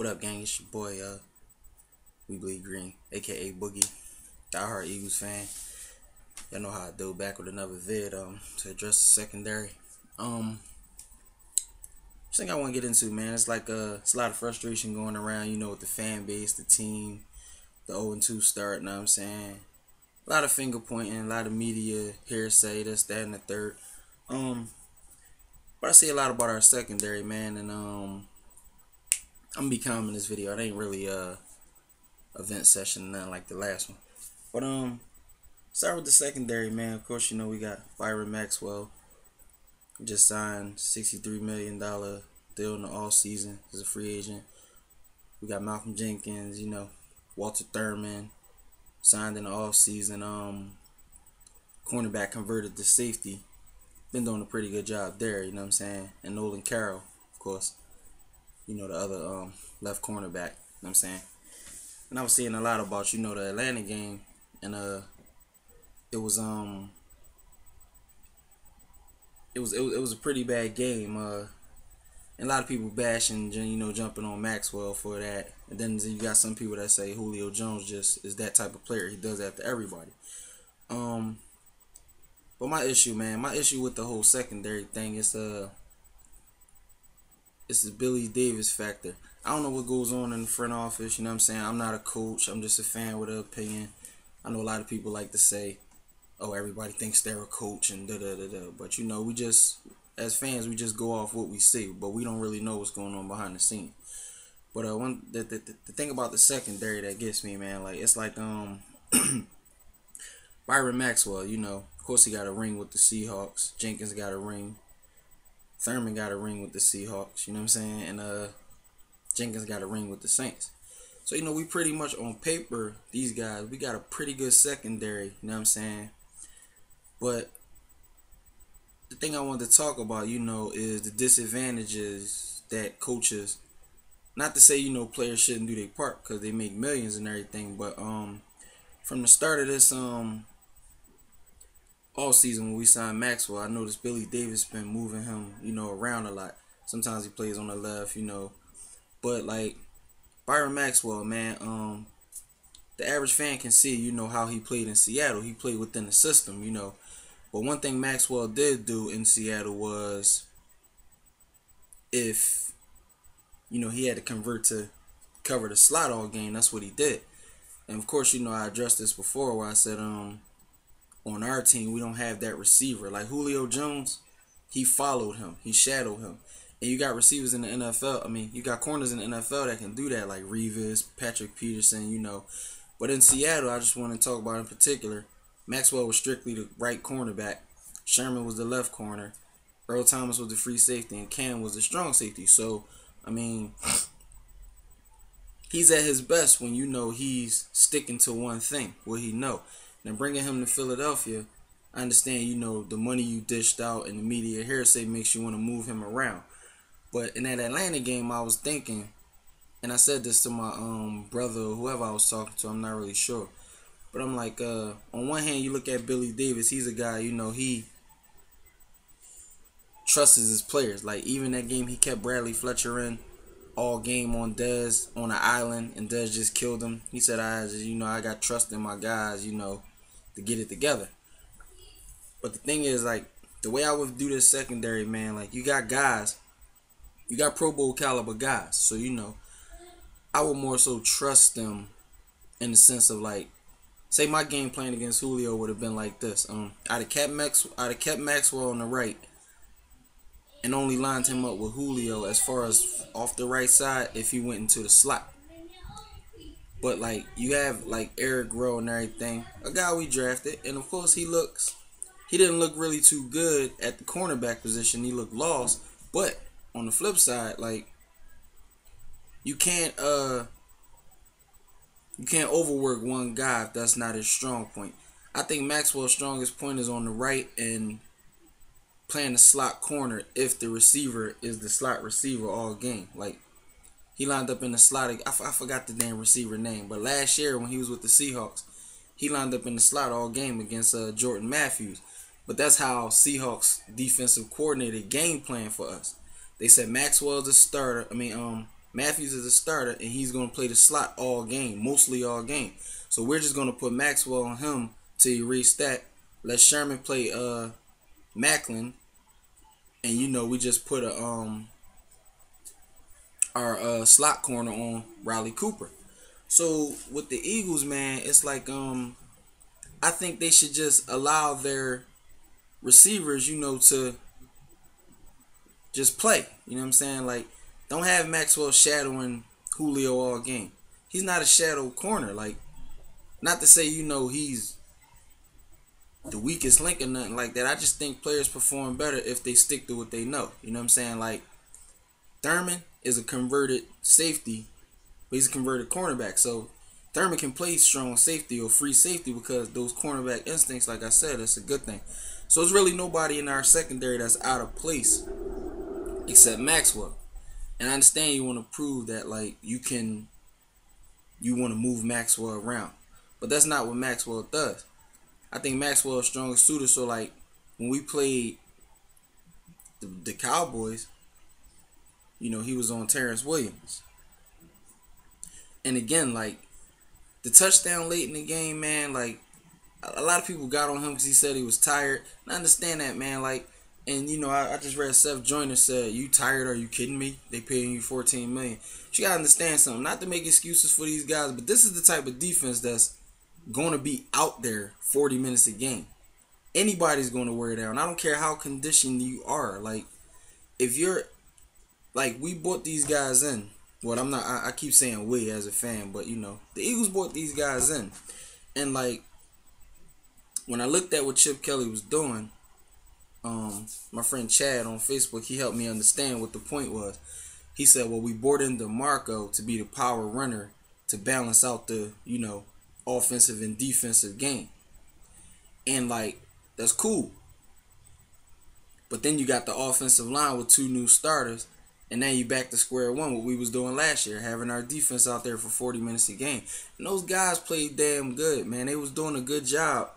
What up, gang? It's your boy, We Bleed Green, aka Boogie, diehard Eagles fan. Y'all know how I do. Back with another vid to address the secondary. This thing I want to get into, man. It's like it's a lot of frustration going around, with the fan base, the team, the 0-2 start. Know what I'm saying? A lot of finger pointing, a lot of media hearsay, this, that, and the third. But I see a lot about our secondary, man, and I'm gonna be calm in this video. It ain't really event session, nothing like the last one. But start with the secondary, man. Of course, we got Byron Maxwell. He just signed $63 million deal in the off season as a free agent. We got Malcolm Jenkins, Walter Thurman signed in the off season. Cornerback converted to safety. Been doing a pretty good job there, you know what I'm saying? And Nolan Carroll, of course. The other left cornerback, you know what I'm saying? And I was seeing a lot about, the Atlanta game, and it was a pretty bad game. And a lot of people bashing, jumping on Maxwell for that. And then you got some people that say Julio Jones just is that type of player. He does that to everybody. But my issue with the whole secondary thing is it's the Billy Davis factor. I don't know what goes on in the front office, you know what I'm saying? I'm not a coach. I'm just a fan with an opinion. I know a lot of people like to say, oh, everybody thinks they're a coach and da-da-da-da. But, we just, as fans, we just go off what we see. But we don't really know what's going on behind the scenes. But the thing about the secondary that gets me, man, it's like Byron Maxwell, of course he got a ring with the Seahawks. Jenkins got a ring. Thurman got a ring with the Seahawks, you know what I'm saying? And Jenkins got a ring with the Saints. So, we pretty much on paper, these guys, we got a pretty good secondary, you know what I'm saying? But the thing I wanted to talk about, is the disadvantages that coaches, not to say, players shouldn't do their part because they make millions and everything, but from the start of this all season when we signed Maxwell, I noticed Billy Davis been moving him, around a lot. Sometimes he plays on the left, But like Byron Maxwell, man, the average fan can see, how he played in Seattle. He played within the system, But one thing Maxwell did do in Seattle was if, he had to convert to cover the slot all game, that's what he did. And of course, I addressed this before where I said, on our team, we don't have that receiver. Like Julio Jones, he followed him. He shadowed him. And you got receivers in the NFL. You got corners in the NFL that can do that, like Revis, Patrick Peterson, But in Seattle, I just want to talk about in particular, Maxwell was strictly the right cornerback. Sherman was the left corner. Earl Thomas was the free safety. And Cam was the strong safety. So, he's at his best when he's sticking to one thing, what he know. Now bringing him to Philadelphia, I understand, the money you dished out and the media hearsay makes you want to move him around. But in that Atlanta game, I was thinking, and I said this to my brother or whoever I was talking to, I'm not really sure. But I'm like, on one hand, you look at Billy Davis, he's a guy, he trusts his players. Like, even that game, he kept Bradley Fletcher in all game on Dez on an island, and Dez just killed him. He said, I got trust in my guys, to get it together. But the thing is, the way I would do this secondary, man, you got guys, you got Pro Bowl caliber guys. So, I would more so trust them in the sense of, say my game plan against Julio would have been like this. I'd have kept Maxwell on the right and only lined him up with Julio as far as off the right side if he went into the slot. But, you have, Eric Rowe and everything, a guy we drafted, and, of course, he didn't look really too good at the cornerback position. He looked lost. But, on the flip side, you can't overwork one guy if that's not his strong point. I think Maxwell's strongest point is on the right and playing the slot corner if the receiver is the slot receiver all game. He lined up in the slot. I forgot the damn receiver name. But last year when he was with the Seahawks, he lined up in the slot all game against Jordan Matthews. But that's how Seahawks defensive coordinator game plan for us. They said Maxwell's the starter. Matthews is a starter, and he's going to play the slot all game, mostly all game. So we're just going to put Maxwell on him to erase that. Let Sherman play Macklin, and we just put our slot corner on Riley Cooper. So with the Eagles, man, it's like I think they should just allow their receivers, to just play. You know what I'm saying? Like, don't have Maxwell shadowing Julio all game. He's not a shadow corner. Like, not to say, he's the weakest link or nothing like that. I just think players perform better if they stick to what they know. You know what I'm saying? Like, Thurman is a converted safety, but he's a converted cornerback. So Thurman can play strong safety or free safety because those cornerback instincts, like I said, that's a good thing. So there's really nobody in our secondary that's out of place except Maxwell. And I understand you want to prove that, like, you want to move Maxwell around. But that's not what Maxwell does. I think Maxwell is strongest suited. So, like, when we played the Cowboys, he was on Terrence Williams. And again, like, the touchdown late in the game, man, like, a lot of people got on him because he said he was tired. And I understand that, man. Like, and, I just read Seth Joyner said, "You tired? Are you kidding me? They paying you $14 million." But you got to understand something. Not to make excuses for these guys, but this is the type of defense that's going to be out there 40 minutes a game. Anybody's going to wear down. I don't care how conditioned you are. Like, if you're, like, we bought these guys in. Well, I keep saying we as a fan, but, the Eagles bought these guys in. And, like, when I looked at what Chip Kelly was doing, my friend Chad on Facebook, he helped me understand what the point was. He said, well, we brought in DeMarco to be the power runner to balance out the, offensive and defensive game. And, like, that's cool. But then you got the offensive line with 2 new starters, and now you back to square one, what we was doing last year, having our defense out there for 40 minutes a game. And those guys played damn good, man. They was doing a good job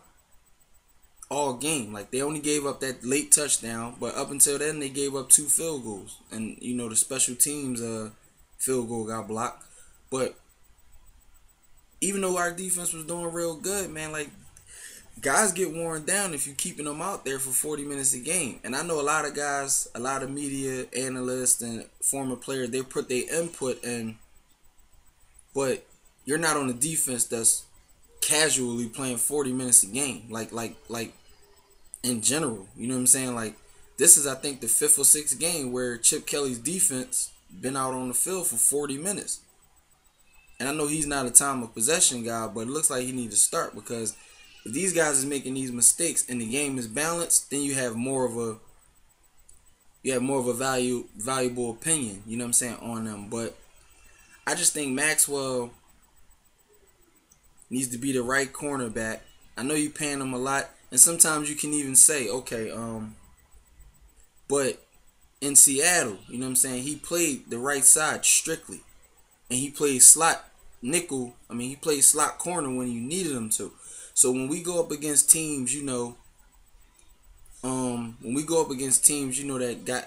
all game. Like, they only gave up that late touchdown, but up until then they gave up 2 field goals, and the special teams field goal got blocked. But even though our defense was doing real good, man, like, guys get worn down if you keeping them out there for 40 minutes a game. And I know a lot of guys, a lot of media analysts and former players, they put their input in, but you're not on a defense that's casually playing 40 minutes a game. Like in general, you know what I'm saying? Like, this is, I think, the 5th or 6th game where Chip Kelly's defense been out on the field for 40 minutes. And I know he's not a time of possession guy, but it looks like he needs to start, because if these guys is making these mistakes and the game is balanced, then you have more of a valuable opinion, you know what I'm saying, on them. But I just think Maxwell needs to be the right cornerback. I know you paying him a lot, and sometimes you can even say, okay, but in Seattle, you know what I'm saying, he played the right side strictly, and he played slot nickel. I mean, he played slot corner when you needed him to. So when we go up against teams, that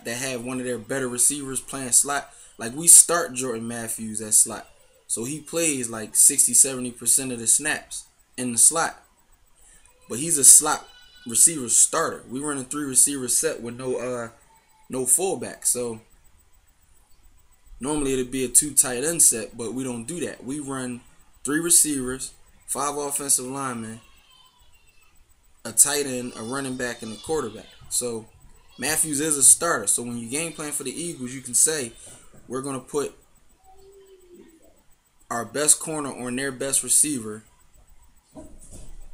have one of their better receivers playing slot, like, we start Jordan Matthews at slot. So he plays like 60-70% of the snaps in the slot. But he's a slot receiver starter. We run a 3 receiver set with no fullback. So normally it'd be a 2 tight end set, but we don't do that. We run 3 receivers, 5 offensive linemen, a tight end, a running back, and a quarterback. So Matthews is a starter. So when you game plan for the Eagles, you can say, we're going to put our best corner on their best receiver,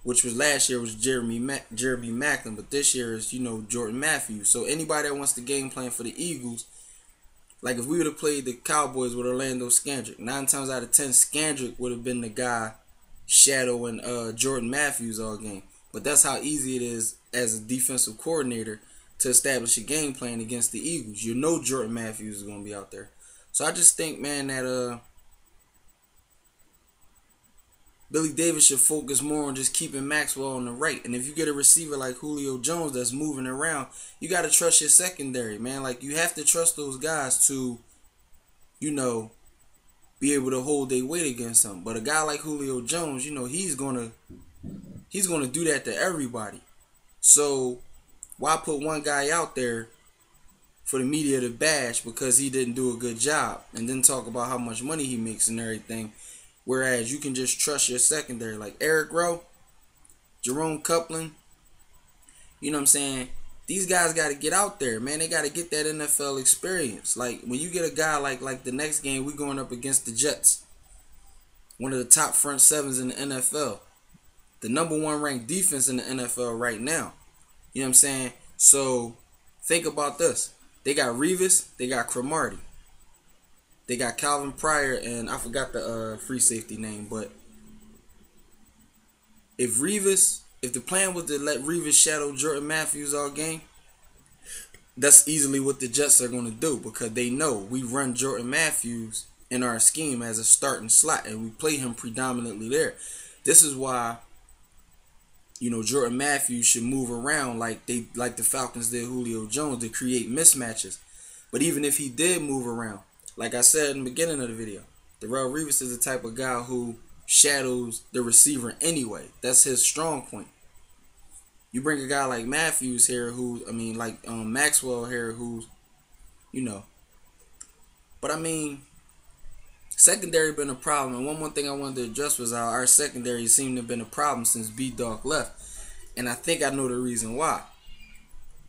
which was last year was Jeremy Macklin, but this year is, Jordan Matthews. So anybody that wants to game plan for the Eagles, like, if we would have played the Cowboys with Orlando Scandrick, 9 times out of 10, Scandrick would have been the guy shadowing Jordan Matthews all game. But that's how easy it is as a defensive coordinator to establish a game plan against the Eagles. You know Jordan Matthews is going to be out there. So I just think, man, that Billy Davis should focus more on just keeping Maxwell on the right. And if you get a receiver like Julio Jones that's moving around, you got to trust your secondary, man. Like, you have to trust those guys to, be able to hold their weight against him. But a guy like Julio Jones, you know, he's gonna do that to everybody. So why put one guy out there for the media to bash because he didn't do a good job and then talk about how much money he makes and everything? Whereas you can just trust your secondary, like Eric Rowe, Jerome Copeland. You know what I'm saying? These guys got to get out there, man. They got to get that NFL experience. Like when you get a guy like the next game, we going up against the Jets, one of the top front sevens in the NFL, the #1 ranked defense in the NFL right now. You know what I'm saying? So think about this. They got Revis, they got Cromartie, they got Calvin Pryor, and I forgot the free safety name. But if the plan was to let Revis shadow Jordan Matthews all game, that's easily what the Jets are going to do, because they know we run Jordan Matthews in our scheme as a starting slot, and we play him predominantly there. This is why, you know, Jordan Matthews should move around like the Falcons did Julio Jones to create mismatches. But even if he did move around, like I said in the beginning of the video, Darrelle Revis is the type of guy who shadows the receiver anyway. That's his strong point. You bring a guy like Matthews here, Maxwell here, who's, you know. But I mean, secondary been a problem. And one thing I wanted to address was how our secondary seemed to have been a problem since B-Dog left. And I think I know the reason why.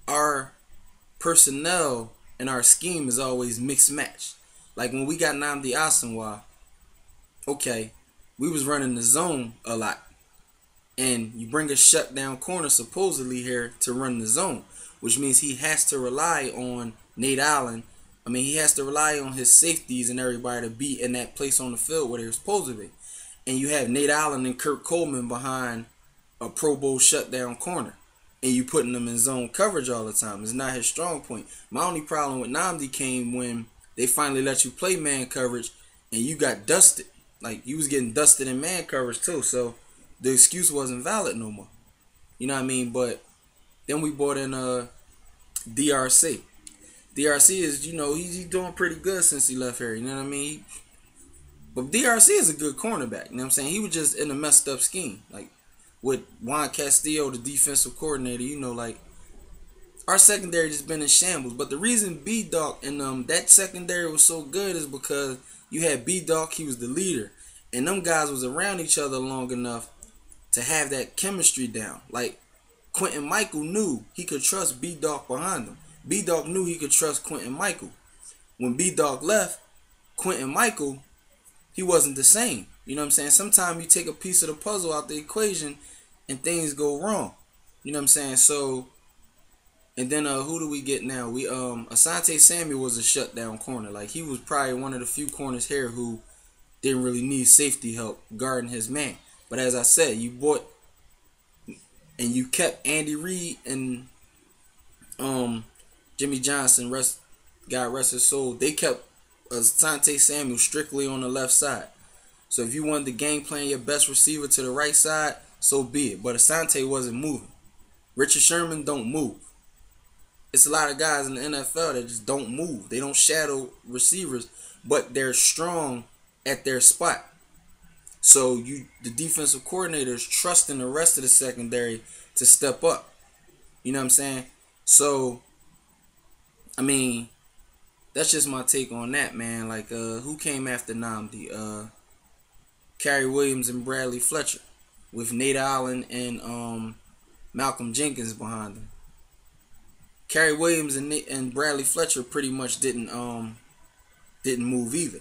Our personnel and our scheme is always mixed match. Like when we got Nnamdi Asomugha, okay, we was running the zone a lot. And you bring a shutdown corner supposedly here to run the zone, which means he has to rely on Nate Allen. I mean, he has to rely on his safeties and everybody to be in that place on the field where they're supposed to be. And you have Nate Allen and Kurt Coleman behind a Pro Bowl shutdown corner, and you putting them in zone coverage all the time. It's not his strong point. My only problem with Nnamdi came when they finally let you play man coverage and you got dusted. Like, you was getting dusted in man coverage too, so the excuse wasn't valid no more. You know what I mean? But then we brought in DRC. DRC is, you know, he's doing pretty good since he left here. You know what I mean? But DRC is a good cornerback. You know what I'm saying? He was just in a messed up scheme. Like, with Juan Castillo, the defensive coordinator, you know, like, our secondary just been in shambles. But the reason B-Dog and that secondary was so good is because you had B-Dog, he was the leader. And them guys was around each other long enough to have that chemistry down. Like, Quentin Michael knew he could trust B-Dog behind him. B-Dog knew he could trust Quentin Michael. When B-Dog left, Quentin Michael, he wasn't the same. You know what I'm saying? Sometimes you take a piece of the puzzle out the equation and things go wrong. You know what I'm saying? So, and then who do we get now? We Asante Samuel was a shutdown corner. Like, he was probably one of the few corners here who didn't really need safety help guarding his man. But as I said, you bought and you kept Andy Reid and Jimmy Johnson, God rest his soul. They kept Asante Samuel strictly on the left side. So if you wanted to game plan your best receiver to the right side, so be it. But Asante wasn't moving. Richard Sherman don't move. It's a lot of guys in the NFL that just don't move. They don't shadow receivers, but they're strong at their spot. So the defensive coordinator is trusting the rest of the secondary to step up. You know what I'm saying? So, I mean, that's just my take on that, man. Like, who came after Nnamdi? Cary Williams and Bradley Fletcher, with Nate Allen and Malcolm Jenkins behind them. Cary Williams and Bradley Fletcher pretty much didn't move either.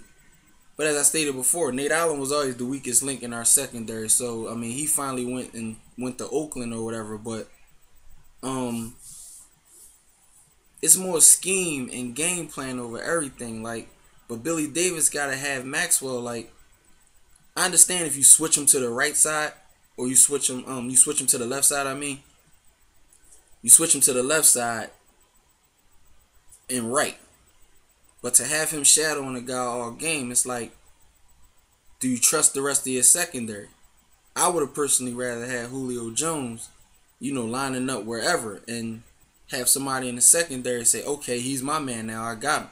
But as I stated before, Nate Allen was always the weakest link in our secondary. So, I mean, he finally went to Oakland or whatever. But it's more scheme and game plan over everything. Like, but Billy Davis got to have Maxwell. Like, I understand if you switch him to the right side, or you switch him to the left side. I mean, you switch him to the left side and right. But to have him shadowing a guy all game, it's like, do you trust the rest of your secondary? I would have personally rather had Julio Jones, you know, lining up wherever and have somebody in the secondary say, okay, he's my man now, I got him.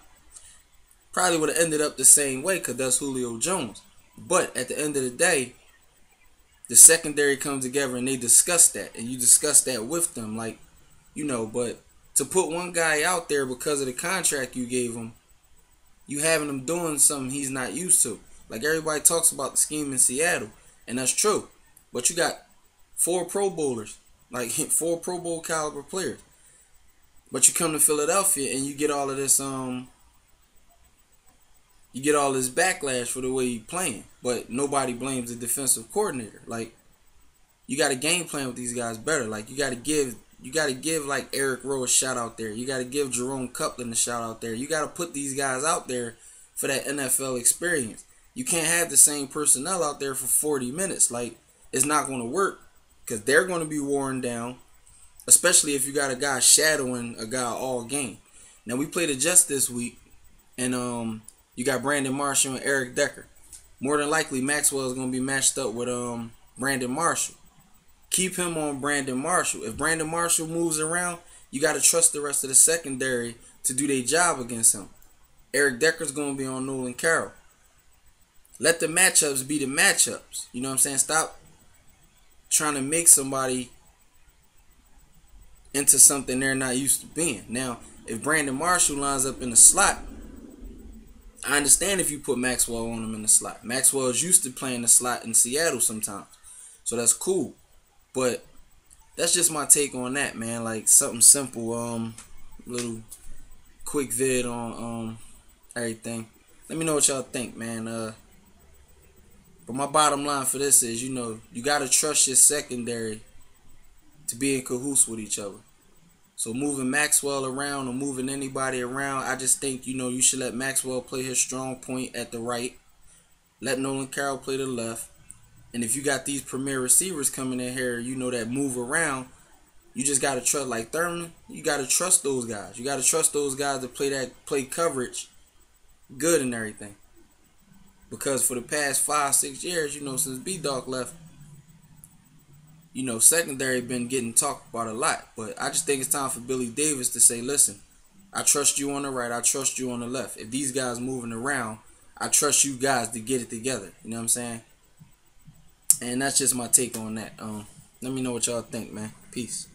Probably would have ended up the same way because that's Julio Jones. But at the end of the day, the secondary comes together and they discuss that, and you discuss that with them, like, but to put one guy out there because of the contract you gave him, you having him doing something he's not used to. Like, everybody talks about the scheme in Seattle, and that's true. But you got 4 Pro Bowlers, like 4 Pro Bowl caliber players. But you come to Philadelphia and you get all of this backlash for the way you playing. But nobody blames the defensive coordinator. Like, you got to game plan with these guys better. Like, you got to give like Eric Rowe a shout out there. You got to give Jerome Copeland a shout out there. You got to put these guys out there for that NFL experience. You can't have the same personnel out there for 40 minutes. Like, it's not going to work because they're going to be worn down, especially if you got a guy shadowing a guy all game. Now, we played the Jets this week, and you got Brandon Marshall and Eric Decker. More than likely, Maxwell is going to be matched up with Brandon Marshall. Keep him on Brandon Marshall. If Brandon Marshall moves around, you got to trust the rest of the secondary to do their job against him. Eric Decker's going to be on Nolan Carroll. Let the matchups be the matchups. You know what I'm saying? Stop trying to make somebody into something they're not used to being. Now, if Brandon Marshall lines up in the slot, I understand if you put Maxwell on him in the slot. Maxwell is used to playing the slot in Seattle sometimes. So that's cool. But that's just my take on that, man. Like, something simple, little quick vid on everything. Let me know what y'all think, man. But my bottom line for this is, you gotta trust your secondary to be in cahoots with each other. So moving Maxwell around or moving anybody around, I just think, you should let Maxwell play his strong point at the right. Let Nolan Carroll play the left. And if you got these premier receivers coming in here, that move around, you just got to trust, like Thurman, you got to trust those guys. You got to trust those guys to play coverage good and everything. Because for the past 5-6 years, since B-Dog left, secondary been getting talked about a lot. But I just think it's time for Billy Davis to say, listen, I trust you on the right, I trust you on the left. If these guys moving around, I trust you guys to get it together. You know what I'm saying? And that's just my take on that. Let me know what y'all think, man. Peace.